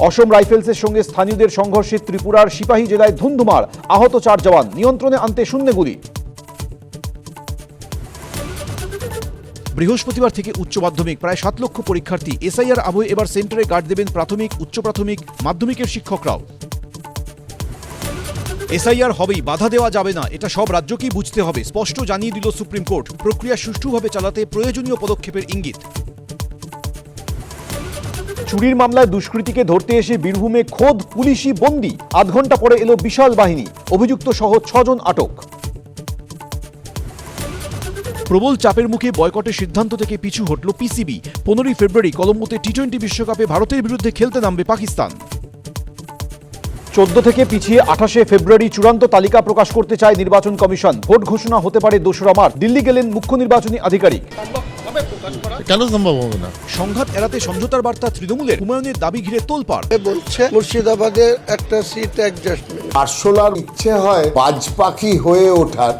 অসম রাইফেলসের সঙ্গে স্থানীয়দের সংঘর্ষে ত্রিপুরার সিপাহী জেলায় ধুন্ধুমার, আহত 4 জওয়ান, নিয়ন্ত্রণে আনতে শূন্য গুলি। বৃহস্পতিবার থেকে উচ্চ মাধ্যমিক প্রায় 7 লক্ষ পরীক্ষার্থী। এসআইআর আবহে এবার সেন্টারে গার্ড দেবেন প্রাথমিক, উচ্চ প্রাথমিক, মাধ্যমিকের শিক্ষকরাও। এসআইআর হবেই, বাধা দেওয়া যাবে না, এটা সব রাজ্যকেই বুঝতে হবে, স্পষ্ট জানিয়ে দিল সুপ্রিম কোর্ট। প্রক্রিয়া সুষ্ঠুভাবে চালাতে প্রয়োজনীয় পদক্ষেপের ইঙ্গিত। চুরির মামলায় দুষ্কৃতীকে ধরতে এসে বীরভূমে খোদ পুলিশই বন্দী। 8 ঘন্টা পরে এলো বিশাল বাহিনী, অভিযুক্ত সহ 6 জন আটক। প্রবল চাপের মুখে বয়কটের সিদ্ধান্ত থেকে পিছু হটল পিসিবি। 15 ফেব্রুয়ারি কলম্বোতে টি-20 বিশ্বকাপে ভারতের বিরুদ্ধে খেলতে নামবে পাকিস্তান। 14 থেকে পিছিয়ে 28 ফেব্রুয়ারি চূড়ান্ত তালিকা প্রকাশ করতে চায় নির্বাচন কমিশন। ভোট ঘোষণা হতে পারে 2রা মার্চ। দিল্লি গেলেন মুখ্য নির্বাচনী আধিকারিক। কেন সম্ভব হবে না? সংঘাত এড়াতে সমঝোতার বার্তা তৃণমূলের, হুমায়ুনের দাবি ঘিরে তোলপাড়। বলছে মুর্শিদাবাদের একটা সিট অ্যাডজাস্টমেন্ট। আরশোলার ইচ্ছে হয় বাজ পাখি হয়ে ওঠার।